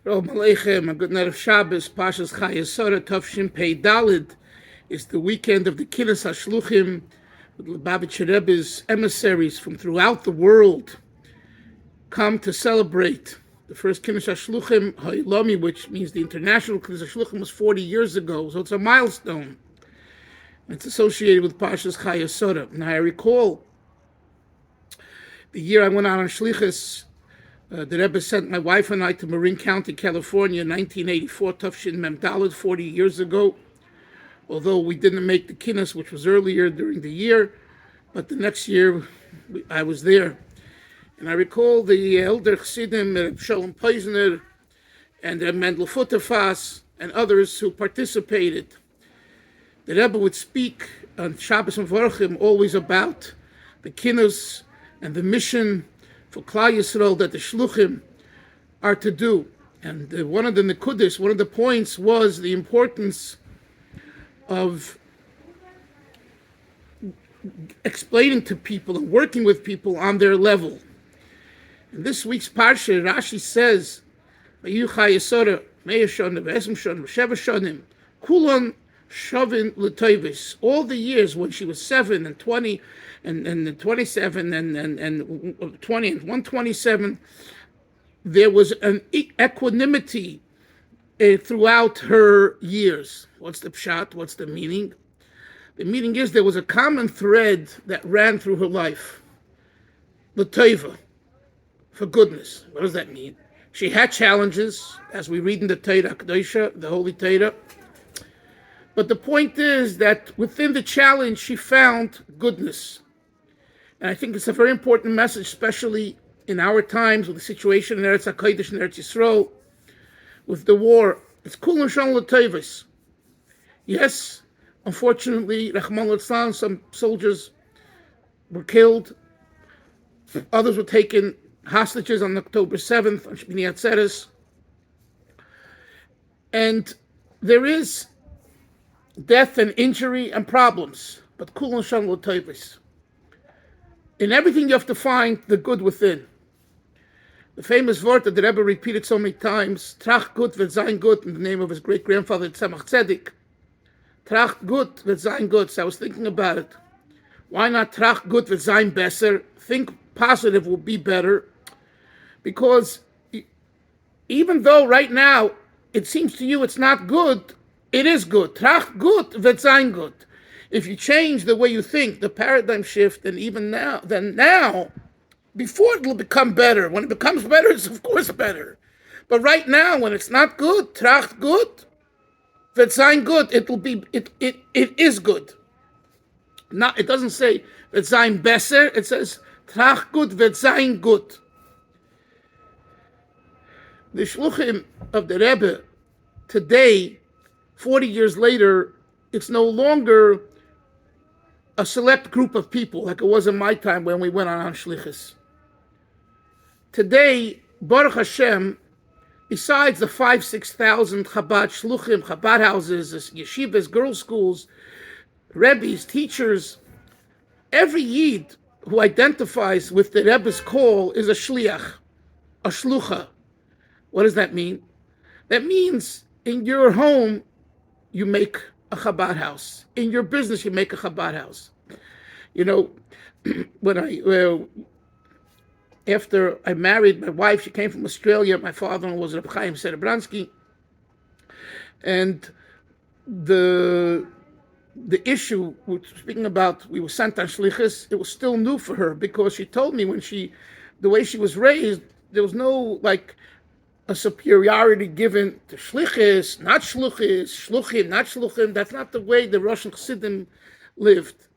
Shalom Aleichem, a good night of Shabbos, Pashas Sara, Tavshin Pei Dalid. It's the weekend of the Kinus haShluchim, with Lubavitcher Rebbe's emissaries from throughout the world come to celebrate. The first Kinus haShluchim, Ha'ilami, which means the international Kinus haShluchim, was 40 years ago, so it's a milestone. It's associated with Pashas Sara. Now I recall the year I went out on Shlichus. The Rebbe sent my wife and I to Marin County, California, 1984, Tavshin Mem Daled, 40 years ago. Although we didn't make the Kinus, which was earlier during the year, but the next year I was there. And I recall the elder Chassidim, Reb Shalom Poizner, and Reb Mendel Futterfass, and others who participated. The Rebbe would speak on Shabbos and Vorchim always about the Kinus and the mission for Klal Yisrael that the Shluchim are to do. And one of the Nekudis, one of the points was the importance of explaining to people and working with people on their level. In this week's Parsha, Rashi says, Kulon Shavin L'Toivis. All the years when she was 7 and 20 and 27 and 20 and 127, there was an equanimity throughout her years. What's the pshat? What's the meaning? The meaning is there was a common thread that ran through her life. L'Toiva, for goodness. What does that mean? She had challenges, as we read in the Torah Kedosha, the Holy Torah. But the point is that within the challenge, she found goodness. And I think it's a very important message, especially in our times with the situation in Eretz HaKodesh and Eretz Yisrael, with the war. It's kul nishon l'toivos. Yes, unfortunately, Rachman litzlan, some soldiers were killed. Others were taken hostages on October 7th, on Shmini Atzeres. And there is death and injury and problems, but kul nishon l'toivos. In everything, you have to find the good within. The famous word that the Rebbe repeated so many times, Trach gut wird sein gut, in the name of his great-grandfather, Tzemach Tzedek. Trach gut wird sein gut. So I was thinking about it. Why not Trach gut wird sein besser? Think positive will be better. Because even though right now it seems to you it's not good, it is good. Trach gut wird sein gut. If you change the way you think, the paradigm shift, and even now, before it will become better. When it becomes better, it's of course better. But right now, when it's not good, tracht gut, wird sein gut, it is good. Not, it doesn't say wird sein besser, it says tracht gut, wird sein gut. The Shluchim of the Rebbe today, 40 years later, it's no longer a select group of people like it was in my time when we went on Shlichus. Today, Baruch Hashem, besides the 5,000-6,000 Chabad Shluchim, Chabad houses, yeshivas, girls' schools, Rebbes, teachers, every Yid who identifies with the Rebbe's call is a Shliach, a Shlucha. What does that mean? That means in your home, you make a Chabad house. In your business, you make a Chabad house. You know, when after I married my wife, she came from Australia. My father-in-law was Rabbi Chaim Serebransky. And the issue, speaking about, we were sent on Shlichus, it was still new for her because she told me the way she was raised, there was no, a superiority given to Shlichus, not Shluchis, Shluchim, not Shluchim. That's not the way the Russian Chassidim lived.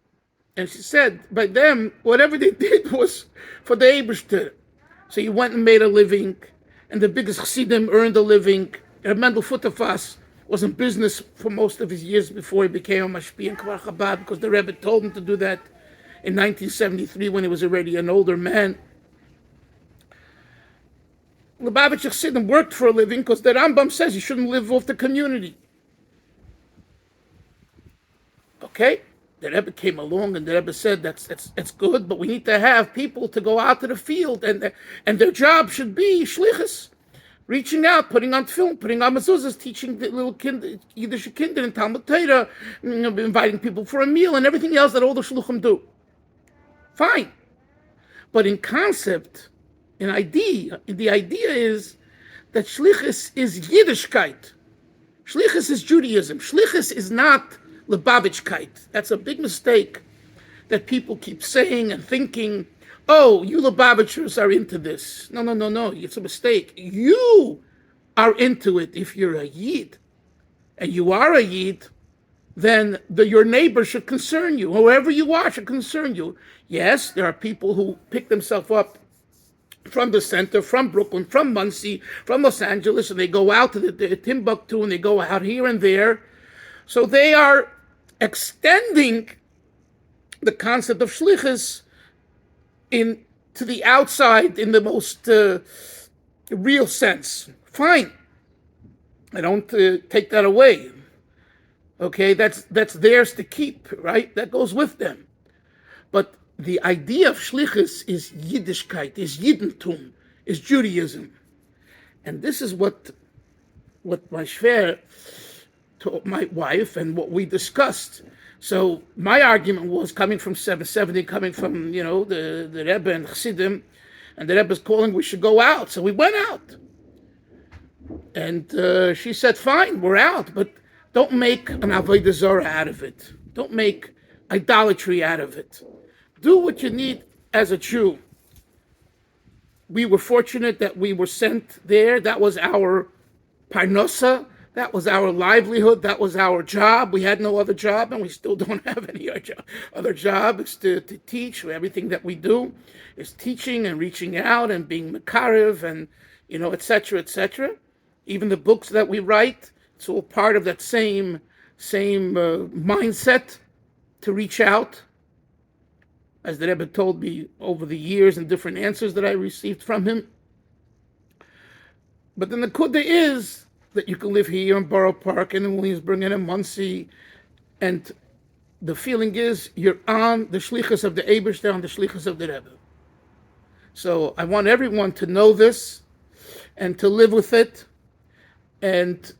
And she said, by them, whatever they did was for the Eibishter. So you went and made a living, and the biggest Chassidim earned a living. Reb Mendel Futterfass was in business for most of his years before he became a Mashpia in Kvar Chabad, because the Rebbe told him to do that in 1973 when he was already an older man. Lubavitcher Chassidim worked for a living because the Rambam says you shouldn't live off the community. Okay? The Rebbe came along and the Rebbe said that's good, but we need to have people to go out to the field and their job should be Shlichus. reaching out, putting on film, putting on mezuzahs, teaching the little Yiddish kinder in Talmud Torah, inviting people for a meal, and everything else that all the shluchim do. Fine. But in concept, in idea, the idea is that Shlichus is Yiddishkeit. Shlichus is Judaism. Shlichus is not Lubavitchkeit. That's a big mistake that people keep saying and thinking, oh, you Lubavitchers are into this. No. It's a mistake. You are into it if you're a Yid. And you are a Yid, then your neighbor should concern you. Whoever you are should concern you. Yes, there are people who pick themselves up from the center, from Brooklyn, from Muncie, from Los Angeles, and they go out to the Timbuktu, and they go out here and there. So they are extending the concept of Shlichus to the outside in the most real sense. Fine. I don't take that away. Okay, that's theirs to keep, right? That goes with them. But the idea of Shlichus is Yiddishkeit, is Yiddentum, is Judaism. And this is what my shver told my wife and what we discussed. So my argument was coming from 770, coming from, the Rebbe and Chassidim, and the Rebbe's calling, we should go out. So we went out. And she said, fine, we're out, but don't make an Avodah Zarah out of it. Don't make idolatry out of it. Do what you need as a Jew. We were fortunate that we were sent there. That was our parnosa. That was our livelihood. That was our job. We had no other job, and we still don't have any other job. It's to teach. Everything that we do is teaching and reaching out and being makarev and, et cetera, et cetera. Even the books that we write, it's all part of that same mindset to reach out. As the Rebbe told me over the years and different answers that I received from him. But then the kudda is that you can live here in Borough Park and in Williamsburg and in Muncie, and the feeling is you're on the Shlichus of the Eibishter, on the Shlichus of the Rebbe. So I want everyone to know this and to live with it. And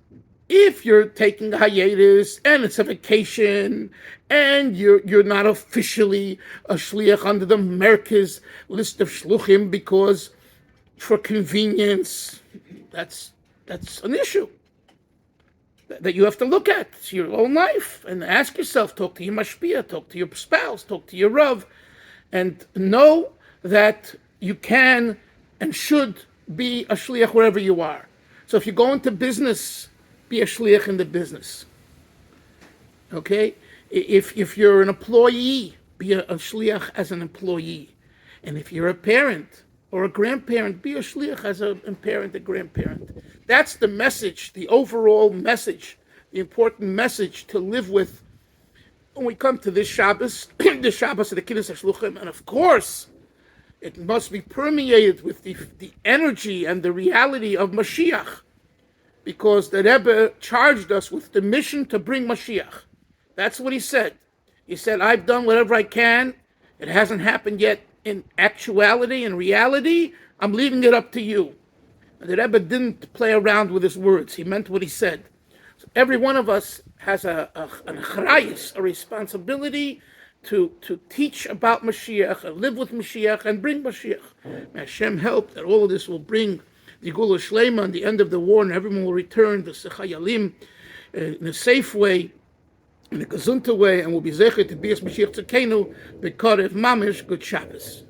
if you're taking a hiatus and it's a vacation and you're not officially a shliach under the Merkez list of shluchim because for convenience, that's an issue that you have to look at. It's your own life and ask yourself, talk to your mashpia, talk to your spouse, talk to your rav, and know that you can and should be a shliach wherever you are. So if you go into business, be a shliach in the business. Okay? If you're an employee, be a shliach as an employee. And if you're a parent or a grandparent, be a shliach as a parent, a grandparent. That's the message, the overall message, the important message to live with when we come to this Shabbos, the Shabbos of the Kinus haShluchim. And of course, it must be permeated with the energy and the reality of Mashiach. Because the Rebbe charged us with the mission to bring Mashiach. That's what he said. He said, I've done whatever I can. It hasn't happened yet in actuality, in reality. I'm leaving it up to you. And the Rebbe didn't play around with his words. He meant what he said. So every one of us has an achrayus, a responsibility to teach about Mashiach and live with Mashiach and bring Mashiach. May Hashem help that all of this will bring the Gula Shlema and the end of the war, and everyone will return to Sechayalim in a safe way, in a Gazunta way, and will be zecher to be as Mashiach Tzekenu, B'karev Mamish, good Shabbos.